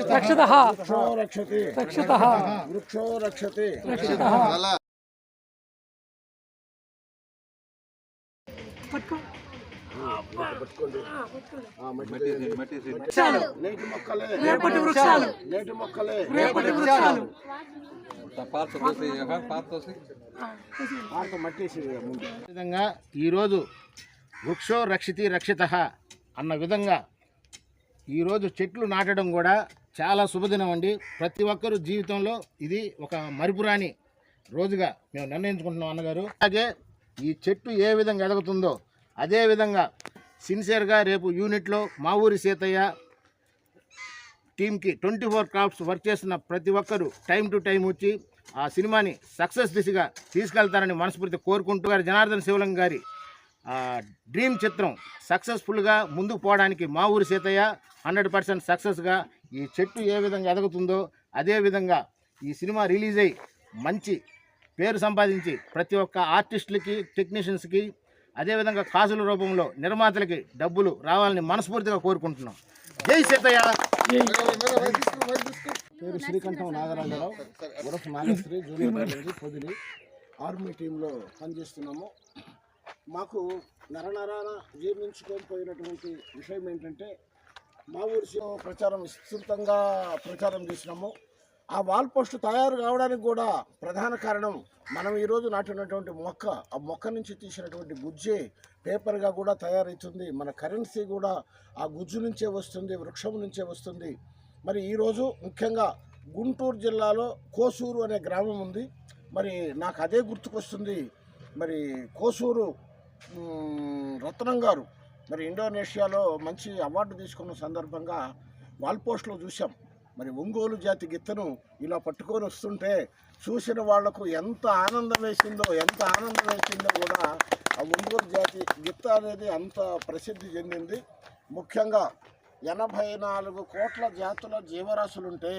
रक्षितः रक्षितः वृक्षो रक्षते रक्षितः। నేటి మొక్కలే రేపటి వృక్షాలు, నేటి మొక్కలే రేపటి వృక్షాలు. విధంగా ఈరోజు వృక్షో రక్షితి రక్షితః అన్న విధంగా ఈరోజు చెట్లు నాటడం కూడా చాలా శుభదినం అండి. ప్రతి ఒక్కరు జీవితంలో ఇది ఒక మరుపురాని రోజుగా మేము నిర్ణయించుకుంటున్నాం అన్నగారు. అలాగే ఈ చెట్టు ఏ విధంగా ఎదుగుతుందో అదే విధంగా సిన్సియర్గా రేపు యూనిట్లో మా ఊరి సీతయ్య టీంకి 24 క్రాఫ్ట్స్ వర్క్ చేస్తున్న ప్రతి ఒక్కరూ టైం టు టైం వచ్చి ఆ సినిమాని సక్సెస్ దిశగా తీసుకెళ్తారని మనస్ఫూర్తి కోరుకుంటూ జనార్దన్ శివలింగం గారి డ్రీమ్ చిత్రం సక్సెస్ఫుల్గా ముందుకు పోవడానికి మా ఊరి సీతయ్య 100% సక్సెస్గా ఈ చెట్టు ఏ విధంగా ఎదుగుతుందో అదేవిధంగా ఈ సినిమా రిలీజ్ అయ్యి మంచి పేరు సంపాదించి ప్రతి ఒక్క ఆర్టిస్టులకి టెక్నీషియన్స్కి అదేవిధంగా కాసుల రూపంలో నిర్మాతలకి డబ్బులు రావాలని మనస్ఫూర్తిగా కోరుకుంటున్నాం. జై సీతయ్య. పేరు శ్రీకంఠం నాగరాజరావు, ఉరఫ్ Nagasri, junior college Podili, army టీంలో పనిచేస్తున్నాము. మాకు నరనరాన జీర్ణించుకోకపోయినటువంటి విషయం ఏంటంటే మా ఊరి ప్రచారం విస్తృతంగా ప్రచారం చేసినాము. ఆ వాల్ పోస్ట్ తయారు కావడానికి కూడా ప్రధాన కారణం మనం ఈరోజు నాటినటువంటి మొక్క, ఆ మొక్క నుంచి తీసినటువంటి గుజ్జే పేపర్గా కూడా తయారవుతుంది. మన కరెన్సీ కూడా ఆ గుజ్జు నుంచే వస్తుంది, వృక్షం నుంచే వస్తుంది. మరి ఈరోజు ముఖ్యంగా గుంటూరు జిల్లాలో కోసూరు అనే గ్రామం ఉంది. మరి నాకు అదే గుర్తుకొస్తుంది. మరి కోసూరు రత్నం గారు మరి ఇండోనేషియాలో మంచి అవార్డు తీసుకున్న సందర్భంగా వాల్ పోస్ట్లో చూసాం. మరి ఒంగోలు జాతి గిత్తను ఇలా పట్టుకొని వస్తుంటే చూసిన వాళ్లకు ఎంత ఆనందం వేసిందో కూడా ఆ ఒంగోలు జాతి గిత్త అనేది అంత ప్రసిద్ధి చెందింది. ముఖ్యంగా 84 కోట్ల జాతుల జీవరాశులుంటే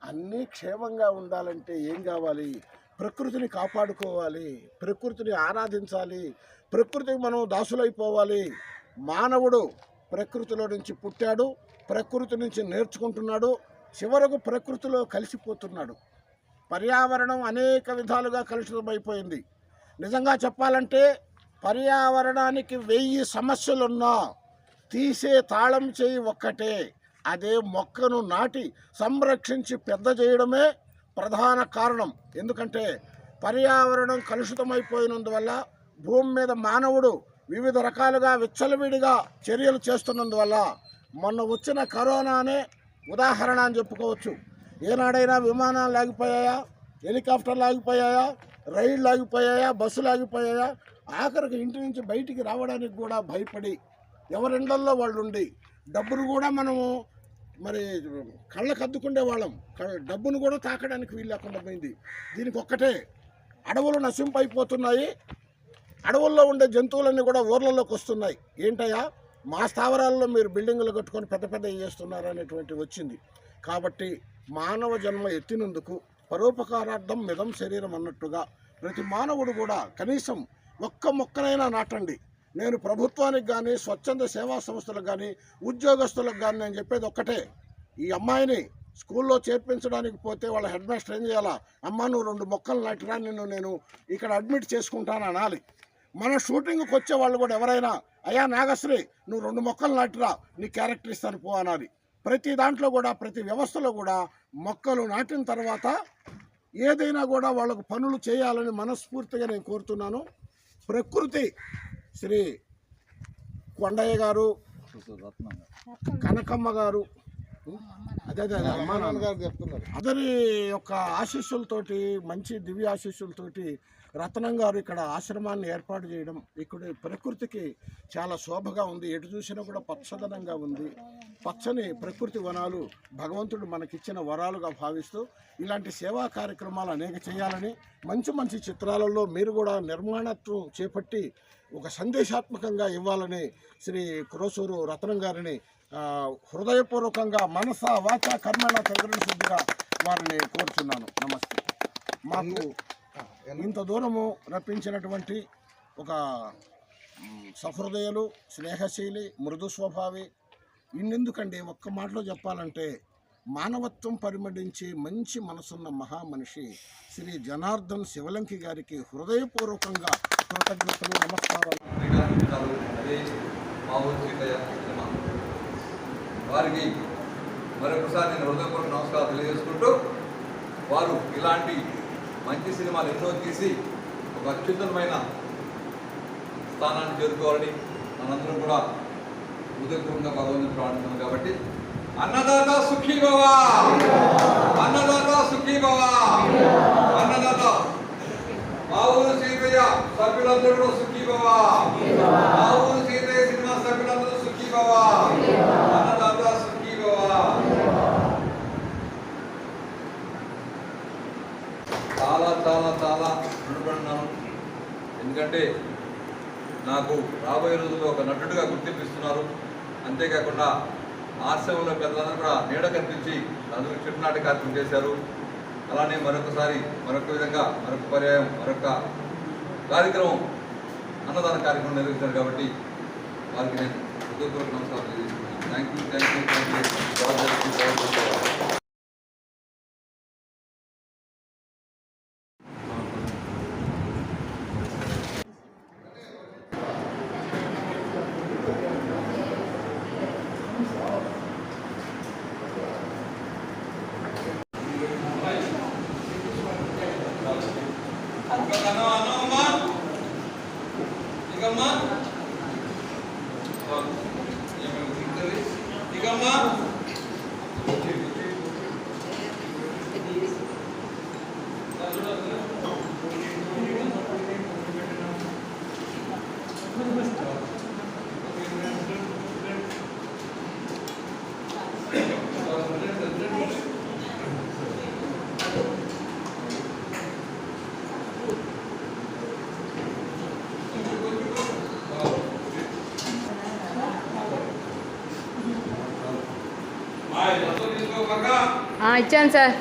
అన్నీ క్షేమంగా ఉండాలంటే ఏం కావాలి? ప్రకృతిని కాపాడుకోవాలి, ప్రకృతిని ఆరాధించాలి, ప్రకృతికి మనం దాసులైపోవాలి. మానవుడు ప్రకృతిలో నుంచి పుట్టాడు, ప్రకృతి నుంచి నేర్చుకుంటున్నాడు, చివరకు ప్రకృతిలో కలిసిపోతున్నాడు. పర్యావరణం అనేక విధాలుగా కలుషితమైపోయింది. నిజంగా చెప్పాలంటే పర్యావరణానికి 1000 సమస్యలున్నా తీసే తాళం చేయి ఒక్కటే, అదే మొక్కను నాటి సంరక్షించి పెద్ద చేయడమే ప్రధాన కారణం. ఎందుకంటే పర్యావరణం కలుషితమైపోయినందువల్ల భూమి మీద మానవుడు వివిధ రకాలుగా విచ్చలవిడిగా చర్యలు చేస్తున్నందువల్ల మొన్న వచ్చిన కరోనానే ఉదాహరణ అని చెప్పుకోవచ్చు. ఏనాడైనా విమానాలు ఆగిపోయాయా, హెలికాప్టర్లు ఆగిపోయాయా, రైళ్ళు ఆగిపోయాయా, బస్సులు ఆగిపోయాయా? ఆఖరికి ఇంటి నుంచి బయటికి రావడానికి కూడా భయపడి ఎవరిండల్లో వాళ్ళు ఉండి డబ్బును కూడా మనము మరి కళ్ళకు అద్దుకునే వాళ్ళం, డబ్బును కూడా తాకడానికి వీలు లేకుండా పోయింది. దీనికి ఒక్కటే, అడవులు నశింపైపోతున్నాయి, అడవుల్లో ఉండే జంతువులన్నీ కూడా ఊర్లలోకి వస్తున్నాయి. ఏంటయ్యా మా స్థావరాల్లో మీరు బిల్డింగులు కట్టుకొని పెద్ద పెద్ద చేస్తున్నారు అనేటువంటి వచ్చింది. కాబట్టి మానవ జన్మ ఎత్తినందుకు పరోపకారార్థం మిదం శరీరం అన్నట్టుగా ప్రతి మానవుడు కూడా కనీసం ఒక్క మొక్కనైనా నాటండి. నేను ప్రభుత్వానికి కానీ స్వచ్ఛంద సేవా సంస్థలకు కానీ ఉద్యోగస్తులకు కానీ నేను చెప్పేది ఒక్కటే, ఈ అమ్మాయిని స్కూల్లో చేర్పించడానికి పోతే వాళ్ళ హెడ్ మాస్టర్ ఏం చేయాలా? అమ్మ నువ్వు 2 మొక్కలు నాటిరా, నేను ఇక్కడ అడ్మిట్ చేసుకుంటాను అనాలి. మన షూటింగ్కి వచ్చే వాళ్ళు కూడా ఎవరైనా అయ్యా నాగశ్రీ నువ్వు 2 మొక్కలు నాటిరా, నీ క్యారెక్టర్ ఇస్తాను పో అనాలి. ప్రతి దాంట్లో కూడా ప్రతి వ్యవస్థలో కూడా మొక్కలు నాటిన తర్వాత ఏదైనా కూడా వాళ్ళకు పనులు చేయాలని మనస్ఫూర్తిగా నేను కోరుతున్నాను. ప్రకృతి శ్రీ కొండయ్య గారు, కనకమ్మ గారు, అదే గారు చెప్తున్నారు, అతని యొక్క ఆశీస్సులతోటి, మంచి దివ్య ఆశీస్సులతోటి రత్నం గారు ఇక్కడ ఆశ్రమాన్ని ఏర్పాటు చేయడం ఇక్కడ ప్రకృతికి చాలా శోభగా ఉంది. ఎటు చూసినా కూడా పచ్చదనంగా ఉంది. పచ్చని ప్రకృతి వనాలు భగవంతుడు మనకిచ్చిన వరాలుగా భావిస్తూ ఇలాంటి సేవా కార్యక్రమాలు అనేక చేయాలని, మంచి మంచి చిత్రాలలో మీరు కూడా నిర్మాణత్వం చేపట్టి ఒక సందేశాత్మకంగా ఇవ్వాలని శ్రీ క్రోసూరు రత్నం గారిని హృదయపూర్వకంగా మనస వాచ కర్మణ తగిన శుద్ధిగా వారిని కోరుచున్నాను. నమస్తే. మాకు ఇంత దూరము రప్పించినటువంటి ఒక సహృదయులు, స్నేహశీలి, మృదు స్వభావి, ఇన్నెందుకండి ఒక్క మాటలో చెప్పాలంటే మానవత్వం పరిమళించి మంచి మనసున్న మహామనిషి శ్రీ జనార్దన్ శివలంకి గారికి హృదయపూర్వకంగా కృతజ్ఞతలు, నమస్కారాలు. వారికి మరొకసారి నేను హృదయపూర్వక నమస్కారాలు తెలియజేసుకుంటూ, వారు ఇలాంటి మంచి సినిమాలు ఎన్నో తీసి ఒక అత్యుత్తమైన స్థానాన్ని చేరుకోవాలని మనందరం కూడా హృదయపూర్వకంగా భగవంతుని ప్రార్థిస్తున్నాం. కాబట్టి అన్నదాత సుఖీ భవ, అన్నదాత సుఖీ భవ, అన్నదాత మా ఊరు సీతయ్య సభ్యులందరూ కూడా సుఖీ భవ, మా ఊరు సీతయ్య సినిమా సభ్యులందరూ సుఖీ భవ, అన్నదాత సుఖీ భవ. చాలా చాలా చాలా రుణపడినాను. ఎందుకంటే నాకు రాబోయే రోజుల్లో ఒక నటుడిగా గుర్తింపిస్తున్నారు. అంతేకాకుండా ఆశ్రమంలో పెద్దలందరూ కూడా నీడ కనిపించి అందరూ చిరునాటి కార్యక్రమం చేశారు. అలానే మరొక విధంగా మరొక పర్యాయం మరొక కార్యక్రమం అన్నదాన కార్యక్రమం నిర్వహించారు. కాబట్టి వారికి నేను హృదయపూర్వక నమస్కారం తెలియజేస్తున్నాను. Thank you. ఇచ్చాను సార్.